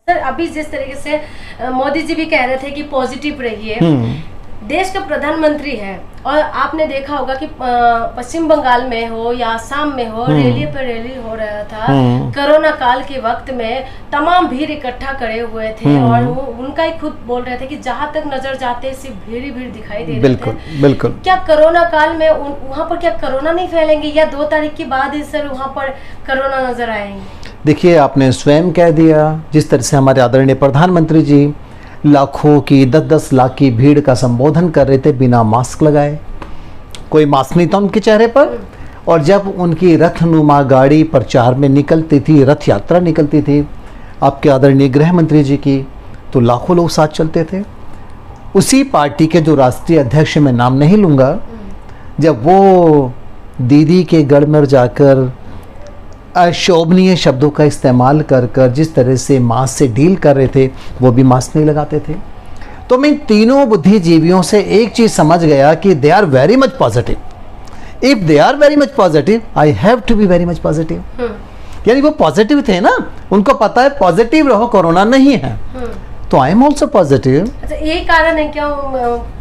Sir अभी जिस तरीके से मोदी जी भी कह रहे थे कि पॉजिटिव रहिए, देश का प्रधानमंत्री है और आपने देखा होगा कि पश्चिम बंगाल में हो या असम में हो रैली पर रैली हो रहा था। कोरोना काल के वक्त में तमाम भीड़ इकट्ठा करे हुए थे और वो उनका ही खुद बोल रहे थे कि जहाँ तक नजर जाते सिर्फ भीड़ ही भीड़ दिखाई दे रही थे। बिल्कुल। क्या कोरोना काल में वहाँ पर क्या कोरोना नहीं फैलेंगे या 2 तारीख के बाद ही सर वहाँ पर कोरोना नजर आएंगे? देखिए, आपने स्वयं कह दिया, जिस तरह से हमारे आदरणीय प्रधानमंत्री जी लाखों की 10-10 लाख की भीड़ का संबोधन कर रहे थे बिना मास्क लगाए, कोई मास्क नहीं था उनके चेहरे पर। और जब उनकी रथनुमा गाड़ी प्रचार में निकलती थी, रथ यात्रा निकलती थी आपके आदरणीय गृह मंत्री जी की, तो लाखों लोग साथ चलते थे। उसी पार्टी के जो राष्ट्रीय अध्यक्ष, मैं नाम नहीं लूँगा, जब वो दीदी के गढ़ में जाकर अशोभनीय शब्दों का इस्तेमाल कर कर जिस तरह से मास्क से डील कर रहे थे, वो भी मास्क नहीं लगाते थे। तो मैं तीनों बुद्धिजीवियों से एक चीज़ समझ गया कि they are very much positive. If they are very much positive, I have to be very much positive. यानी वो पॉजिटिव थे ना, उनको पता है पॉजिटिव रहो, कोरोना नहीं है, तो आई एम ऑल्सो पॉजिटिव। अच्छा, यही कारण है क्या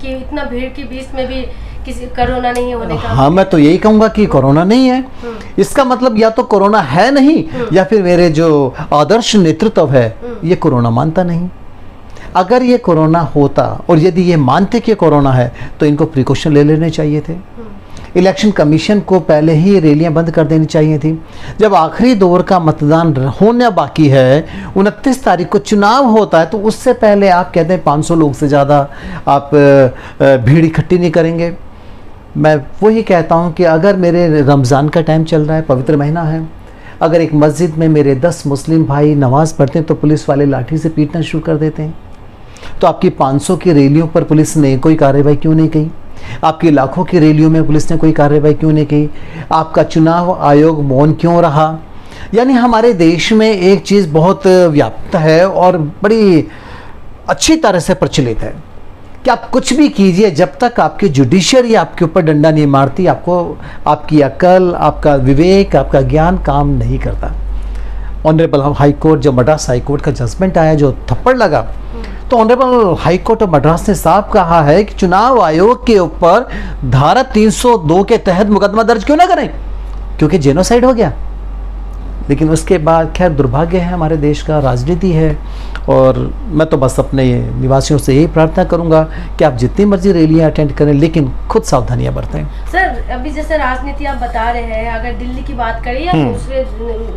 कि इतना भीड़ के बीच में भी किसी कोरोना नहीं होने का? हाँ, मैं तो यही कहूंगा कि कोरोना नहीं है। इसका मतलब या तो कोरोना है नहीं, या फिर मेरे जो आदर्श नेतृत्व है ये कोरोना मानता नहीं। अगर ये कोरोना होता और यदि ये मानते कि कोरोना है तो इनको प्रिकॉशन ले लेने चाहिए थे। इलेक्शन कमीशन को पहले ही रैलियां बंद कर देनी चाहिए थी। जब आखिरी दौर का मतदान होना बाकी है, 29 तारीख को चुनाव होता है, तो उससे पहले आप कहते हैं 500 लोग से ज़्यादा आप भीड़ इकट्ठी नहीं करेंगे। मैं वही कहता हूँ कि अगर मेरे रमज़ान का टाइम चल रहा है, पवित्र महीना है, अगर एक मस्जिद में मेरे 10 मुस्लिम भाई नमाज़ पढ़ते हैं तो पुलिस वाले लाठी से पीटना शुरू कर देते हैं। तो आपकी 500 की रैलियों पर पुलिस ने कोई कार्रवाई क्यों नहीं की? आपकी लाखों की रैलियों में पुलिस ने कोई कार्रवाई क्यों नहीं की? आपका चुनाव आयोग मौन क्यों रहा? यानी हमारे देश में एक चीज़ बहुत व्याप्त है और बड़ी अच्छी तरह से प्रचलित है कि आप कुछ भी कीजिए, जब तक आपकी जुडिशरी आपके ऊपर डंडा नहीं मारती, आपको आपकी अकल, आपका विवेक, आपका ज्ञान काम नहीं करता। ऑनरेबल हाई कोर्ट, जो मद्रास हाई कोर्ट का जजमेंट आया, जो थप्पड़ लगा, तो honourable high court of Madras ने साफ कहा है कि चुनाव आयोग के ऊपर धारा 302 के तहत मुकदमा दर्ज क्यों ना करें, क्योंकि जेनोसाइड हो गया। लेकिन उसके बाद खैर दुर्भाग्य है, हमारे देश का राजनीति है। और मैं तो बस अपने निवासियों से यही प्रार्थना करूंगा कि आप जितनी मर्जी रैलियां अटेंड करें, लेकिन खुद सावधानियां बरतें। सर अभी जैसे राजनीति आप बता रहे हैं, अगर दिल्ली की बात करें या दूसरे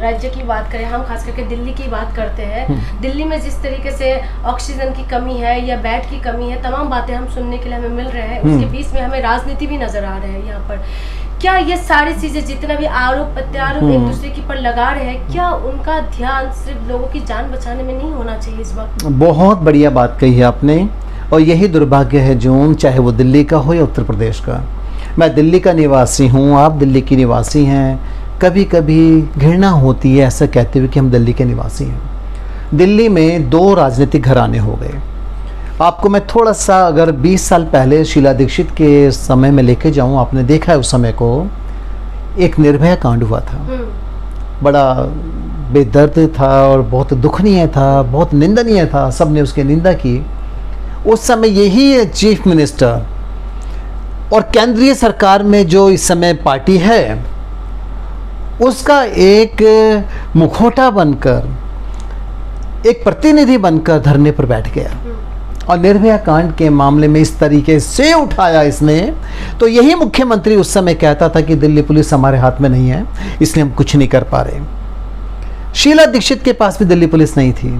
राज्य की बात करें, हम खास करके दिल्ली की बात करते हैं। दिल्ली में जिस तरीके से ऑक्सीजन की कमी है या बेड की कमी है, तमाम बातें हम सुनने के लिए हमें मिल रहे हैं। उसके बीच में हमें राजनीति भी नजर आ रहे हैं यहाँ पर। क्या ये सारी चीजें जितना भी आरोप प्रत्यारोप एक दूसरे के ऊपर लगा रहे हैं, क्या उनका ध्यान सिर्फ लोगों की जान बचाने में नहीं होना चाहिए इस वक्त? बहुत बढ़िया बात कही है आपने, और यही दुर्भाग्य है जून, चाहे वो दिल्ली का हो या उत्तर प्रदेश का। मैं दिल्ली का निवासी हूँ, आप दिल्ली की निवासी हैं। कभी कभी घृणा होती है ऐसा कहते हुए कि हम दिल्ली के निवासी हैं। दिल्ली में 2 राजनीतिक घराने हो गए। आपको मैं थोड़ा सा अगर 20 साल पहले शीला दीक्षित के समय में लेके जाऊं, आपने देखा है उस समय को, एक निर्भया कांड हुआ था, बड़ा बेदर्द था और बहुत दुखनीय था, बहुत निंदनीय था, सबने उसकी निंदा की। उस समय यही चीफ मिनिस्टर और केंद्रीय सरकार में जो इस समय पार्टी है, उसका एक मुखौटा बनकर, एक प्रतिनिधि बनकर धरने पर बैठ गया और निर्भया कांड के मामले में इस तरीके से उठाया इसने। तो यही मुख्यमंत्री उस समय कहता था कि दिल्ली पुलिस हमारे हाथ में नहीं है, इसलिए हम कुछ नहीं कर पा रहे। शीला दीक्षित के पास भी दिल्ली पुलिस नहीं थी।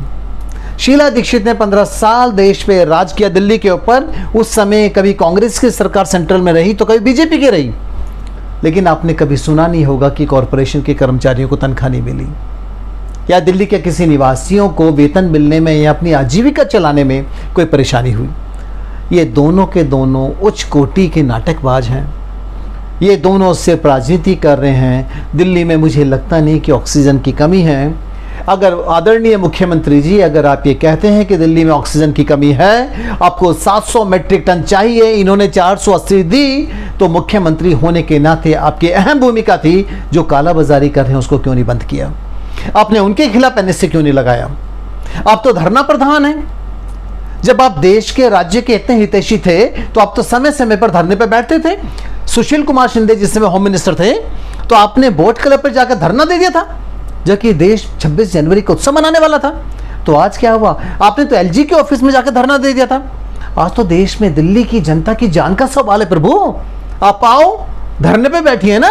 शीला दीक्षित ने 15 साल देश पे राज किया दिल्ली के ऊपर। उस समय कभी कांग्रेस की सरकार सेंट्रल में रही तो कभी बीजेपी की रही, लेकिन आपने कभी सुना नहीं होगा कि कॉरपोरेशन के कर्मचारियों को तनख्वाह नहीं मिली, या दिल्ली के किसी निवासियों को वेतन मिलने में या अपनी आजीविका चलाने में कोई परेशानी हुई। ये दोनों के दोनों उच्च कोटि के नाटकबाज हैं। ये दोनों सिर्फ राजनीति कर रहे हैं। दिल्ली में मुझे लगता नहीं कि ऑक्सीजन की कमी है। अगर आदरणीय मुख्यमंत्री जी, अगर आप ये कहते हैं कि दिल्ली में ऑक्सीजन की कमी है, आपको 700 मेट्रिक टन चाहिए, इन्होंने 480 दी, तो मुख्यमंत्री होने के नाते आपकी अहम भूमिका थी। जो कालाबाजारी कर रहे हैं उसको क्यों नहीं बंद किया? आपने उनके खिलाफ एनएसए क्यों नहीं लगाया? आप तो धरना प्रधान हैं। जब आप देश के राज्य के इतने हितैषी थे तो आप तो समय समय पर धरने पर बैठते थे। सुशील कुमार शिंदे जिस समय होम मिनिस्टर थे तो आपने बोट क्लब पर जाकर धरना दे दिया था, जबकि देश 26 जनवरी को उत्सव मनाने वाला था। तो आज क्या हुआ, आपने तो एलजी के ऑफिस में जाकर धरना दे दिया था। आज तो देश में दिल्ली की जनता की जान का सवाल है प्रभु। आप आओ, धरने पे बैठिए ना,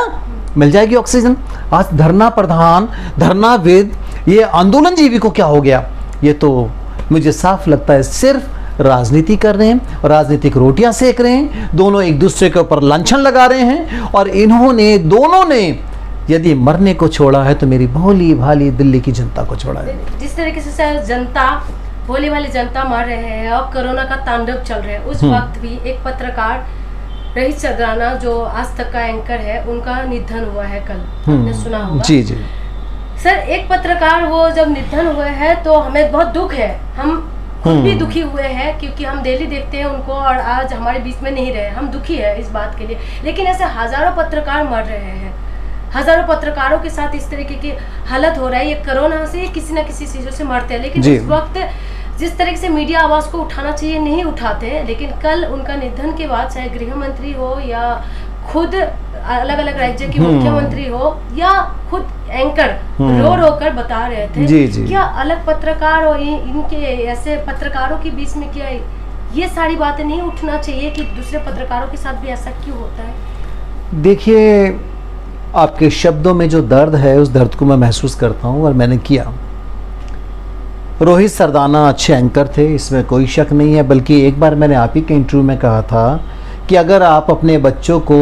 मिल जाएगी ऑक्सीजन। आज धरना प्रधान, धरनाविद, ये आंदोलन जीवी को क्या हो गया? ये तो मुझे साफ लगता है सिर्फ राजनीति कर रहे हैं और राजनीतिक रोटियां सेक रहे हैं। दोनों एक दूसरे के ऊपर लांछन लगा रहे हैं और इन्होंने दोनों ने यदि मरने को छोड़ा है तो मेरी भोली भाली दिल्ली की जनता को छोड़ा है। जिस तरीके से सर जनता, भोली वाली जनता मर रहे हैं और कोरोना का तांडव चल रहा है, उस वक्त भी एक पत्रकार रहीश सरदाना जो आज तक का एंकर है, उनका निधन हुआ है कल, आपने सुना होगा। जी जी सर, एक पत्रकार वो जब निधन हुए हैं तो हमें बहुत दुख है, हम खुद भी दुखी हुए हैं क्योंकि हम डेली देखते हैं उनको और आज हमारे बीच में नहीं रहे, हम दुखी है इस बात के लिए। लेकिन ऐसे हजारों पत्रकार मर रहे हैं, हजारों पत्रकारों के साथ इस तरीके की हालत हो रहा है। ये कोरोना से किसी न किसी चीजों से मरते हैं, लेकिन इस वक्त जिस तरीके से मीडिया आवाज को उठाना चाहिए नहीं उठाते। लेकिन कल उनका निधन के बाद चाहे गृह मंत्री हो या खुद अलग अलग राज्य के मुख्यमंत्री हो या खुद एंकर रो रो कर बता रहे थे जी। क्या अलग पत्रकार और इनके ऐसे पत्रकारों के बीच में क्या ये सारी बातें नहीं उठना चाहिए कि दूसरे पत्रकारों के साथ भी ऐसा क्यों होता है? देखिए, आपके शब्दों में जो दर्द है उस दर्द को मैं महसूस करता हूँ और मैंने किया। रोहित सरदाना अच्छे एंकर थे, इसमें कोई शक नहीं है। बल्कि एक बार मैंने आप ही के इंटरव्यू में कहा था कि अगर आप अपने बच्चों को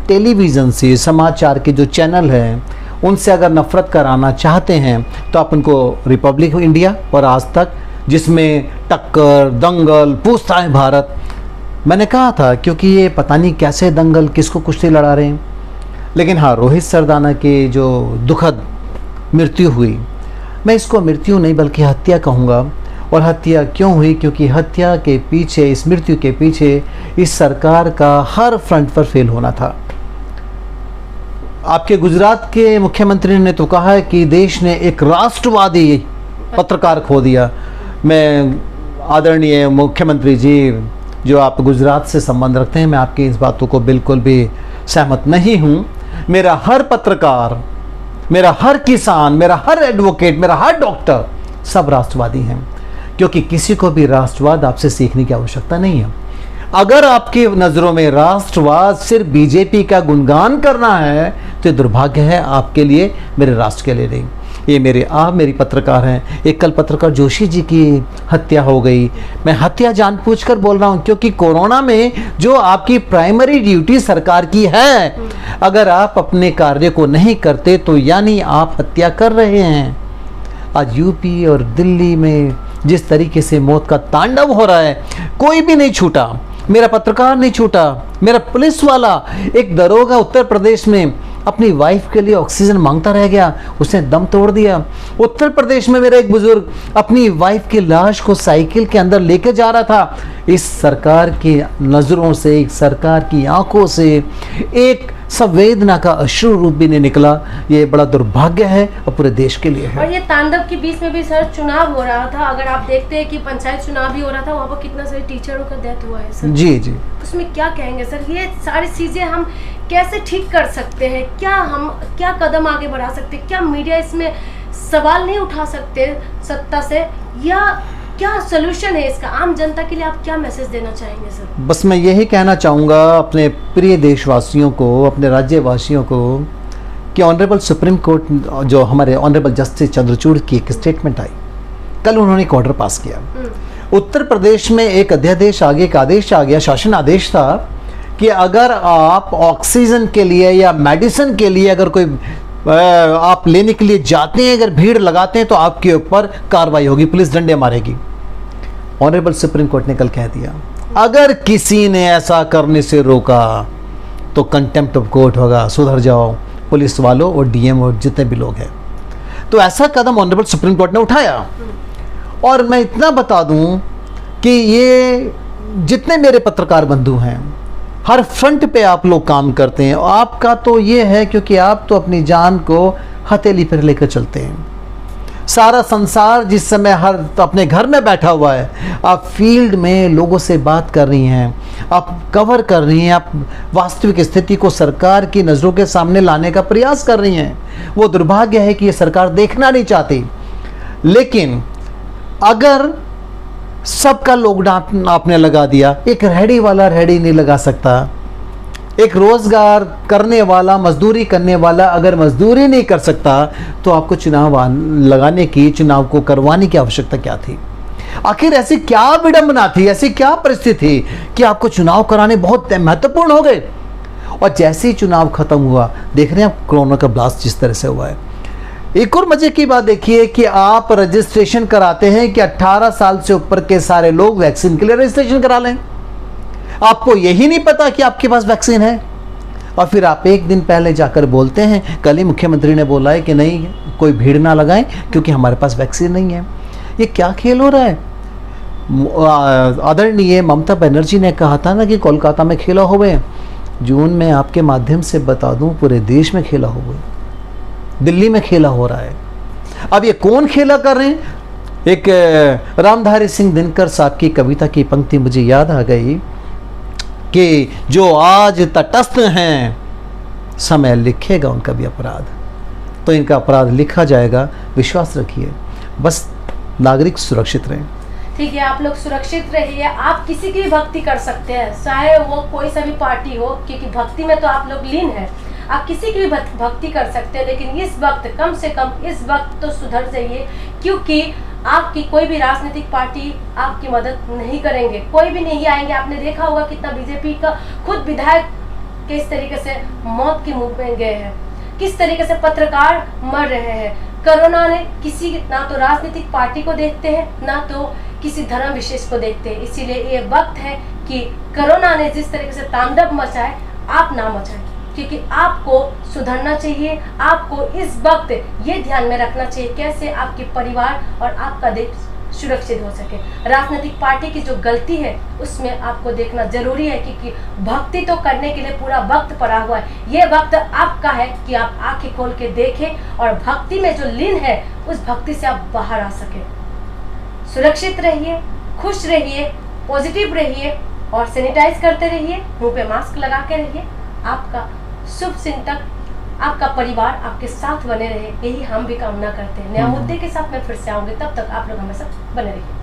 टेलीविज़न से, समाचार के जो चैनल हैं उनसे अगर नफ़रत कराना चाहते हैं तो आप उनको रिपब्लिक इंडिया और आज तक, जिसमें टक्कर, दंगल, पूछता है भारत, मैंने कहा था, क्योंकि ये पता नहीं कैसे दंगल किसको कुश्ती लड़ा रहे हैं। लेकिन हाँ, रोहित सरदाना की जो दुखद मृत्यु हुई, मैं इसको मृत्यु नहीं बल्कि हत्या कहूँगा। और हत्या क्यों हुई? क्योंकि हत्या के पीछे, इस मृत्यु के पीछे इस सरकार का हर फ्रंट पर फेल होना था। आपके गुजरात के मुख्यमंत्री ने तो कहा है कि देश ने एक राष्ट्रवादी पत्रकार खो दिया। मैं आदरणीय मुख्यमंत्री जी, जो आप गुजरात से संबंध रखते हैं, मैं आपकी इस बातों को बिल्कुल भी सहमत नहीं हूँ। मेरा हर पत्रकार, मेरा हर किसान, मेरा हर एडवोकेट, मेरा हर डॉक्टर सब राष्ट्रवादी हैं, क्योंकि किसी को भी राष्ट्रवाद आपसे सीखने की आवश्यकता नहीं है। अगर आपकी नज़रों में राष्ट्रवाद सिर्फ बीजेपी का गुणगान करना है तो दुर्भाग्य है आपके लिए, मेरे राष्ट्र के लिए नहीं। ये मेरी पत्रकार हैं। एक कल पत्रकार जोशी जी की हत्या हो गई। मैं हत्या जानबूझकर बोल रहा हूँ क्योंकि कोरोना में जो आपकी प्राइमरी ड्यूटी सरकार की है, अगर आप अपने कार्य को नहीं करते तो यानी आप हत्या कर रहे हैं। आज यूपी और दिल्ली में जिस तरीके से मौत का तांडव हो रहा है, कोई भी नहीं छूटा, मेरा पत्रकार नहीं छूटा, मेरा पुलिस वाला, एक दरोगा उत्तर प्रदेश में अपनी वाइफ के लिए ऑक्सीजन मांगता रह गया, उसने दम तोड़ दिया। उत्तर प्रदेश में मेरा एक बुजुर्ग अपनी वाइफ की लाश को साइकिल के अंदर लेके जा रहा था। इस सरकार की नज़रों से, एक सरकार की आंखों से एक संवेदना का अश्रु रूप भी नहीं निकला। ये बड़ा दुर्भाग्य है और पूरे देश के लिए है। और ये तांडव के बीच में भी सर चुनाव हो रहा था। अगर आप देखते हैं कि पंचायत चुनाव भी हो रहा था, वहाँ पर कितना सारे टीचरों का डेथ हुआ है सर। जी जी, उसमें क्या कहेंगे सर? ये सारी चीजें हम कैसे ठीक कर सकते हैं? क्या कदम आगे बढ़ा सकते हैं? क्या मीडिया इसमें सवाल नहीं उठा सकते सत्ता से, या क्या सलूशन है इसका? आम जनता के लिए आप क्या मैसेज देना चाहेंगे सर? बस मैं यही कहना चाहूँगा अपने प्रिय देशवासियों को, अपने राज्यवासियों को, कि ऑनरेबल सुप्रीम कोर्ट, जो हमारे ऑनरेबल जस्टिस चंद्रचूड़ की एक स्टेटमेंट आई कल, उन्होंने एक ऑर्डर पास किया। उत्तर प्रदेश में एक अध्यादेश आ गया, एक आदेश आ गया, शासन आदेश था कि अगर आप ऑक्सीजन के लिए या मेडिसिन के लिए अगर कोई आप लेने के लिए जाते हैं, अगर भीड़ लगाते हैं तो आपके ऊपर कार्रवाई होगी, पुलिस डंडे मारेगी। ऑनरेबल सुप्रीम कोर्ट ने कल कह दिया, अगर किसी ने ऐसा करने से रोका तो कंटेम्प्ट ऑफ कोर्ट होगा, सुधर जाओ पुलिस वालों और डीएम और जितने भी लोग हैं। तो ऐसा कदम ऑनरेबल सुप्रीम कोर्ट ने उठाया। और मैं इतना बता दूं कि ये जितने मेरे पत्रकार बंधु हैं, हर फ्रंट पे आप लोग काम करते हैं। आपका तो ये है क्योंकि आप तो अपनी जान को हथेली पर लेकर चलते हैं। सारा संसार जिस समय हर अपने घर में बैठा हुआ है, आप फील्ड में लोगों से बात कर रही हैं, आप कवर कर रही हैं, आप वास्तविक स्थिति को सरकार की नज़रों के सामने लाने का प्रयास कर रही हैं। वो दुर्भाग्य है कि ये सरकार देखना नहीं चाहती। लेकिन अगर सबका लॉकडाउन आपने लगा दिया, एक रेहड़ी वाला रेहड़ी नहीं लगा सकता, एक रोज़गार करने वाला, मजदूरी करने वाला अगर मजदूरी नहीं कर सकता, तो आपको चुनाव लगाने की, चुनाव को करवाने की आवश्यकता क्या थी? आखिर ऐसी क्या विडंबना थी, ऐसी क्या परिस्थिति थी कि आपको चुनाव कराने बहुत महत्वपूर्ण हो गए? और जैसे ही चुनाव खत्म हुआ, देख रहे हैं आप कोरोना का ब्लास्ट जिस तरह से हुआ है। एक और मजे की बात देखिए कि आप रजिस्ट्रेशन कराते हैं कि 18 साल से ऊपर के सारे लोग वैक्सीन के लिए रजिस्ट्रेशन करा लें। आपको यही नहीं पता कि आपके पास वैक्सीन है, और फिर आप एक दिन पहले जाकर बोलते हैं, कल ही मुख्यमंत्री ने बोला है कि नहीं, कोई भीड़ ना लगाएं क्योंकि हमारे पास वैक्सीन नहीं है। ये क्या खेल हो रहा है? आदरणीय ममता बनर्जी ने कहा था ना कि कोलकाता में खेला हुए, जून में आपके माध्यम से बता दूं पूरे देश में खेला हुआ, दिल्ली में खेला हो रहा है। अब ये कौन खेला कर रहे हैं? एक रामधारी सिंह दिनकर साहब की कविता की पंक्ति मुझे याद आ गई कि जो आज तटस्थ हैं, समय लिखेगा उनका भी अपराध। तो इनका अपराध लिखा जाएगा, विश्वास रखिए। बस नागरिक सुरक्षित रहें। ठीक है, आप लोग सुरक्षित रहिए। आप किसी की भी भक्ति कर सकते हैं, चाहे वो कोई सा भी पार्टी हो, क्योंकि भक्ति में तो आप लोग लीन हैं। आप किसी की भी भक्ति कर सकते हैं, लेकिन इस वक्त, कम से कम इस वक्त तो सुधर जाइए, क्योंकि आपकी कोई भी राजनीतिक पार्टी आपकी मदद नहीं करेंगे, कोई भी नहीं आएंगे। आपने देखा होगा कितना बीजेपी का खुद विधायक किस तरीके से मौत के मुंह में गए हैं, किस तरीके से पत्रकार मर रहे हैं। कोरोना ने किसी, ना तो राजनीतिक पार्टी को देखते हैं, ना तो किसी धर्म विशेष को देखते हैं। इसीलिए ये वक्त है कि कोरोना ने जिस तरीके से तांडव मचाए, आप ना मचाएं, क्योंकि आपको सुधरना चाहिए। आपको इस वक्त ये ध्यान में रखना चाहिए कैसे आपके परिवार और आपका देश सुरक्षित हो सके। राजनीतिक पार्टी की जो गलती है उसमें आपको देखना जरूरी है, क्योंकि भक्ति तो करने के लिए पूरा वक्त पड़ा हुआ है। ये वक्त आपका है कि आप आंखें खोल के देखें और भक्ति में जो लीन है उस भक्ति से आप बाहर आ सके। सुरक्षित रहिए, खुश रहिए, पॉजिटिव रहिए और सैनिटाइज करते रहिए, मुंह पे मास्क लगा के रहिए। आपका शुभ चिंतक, आपका परिवार आपके साथ बने रहे, यही हम भी कामना करते हैं। नया मुद्दे के साथ मैं फिर से आऊंगी, तब तक आप लोग हमेशा बने रहिए।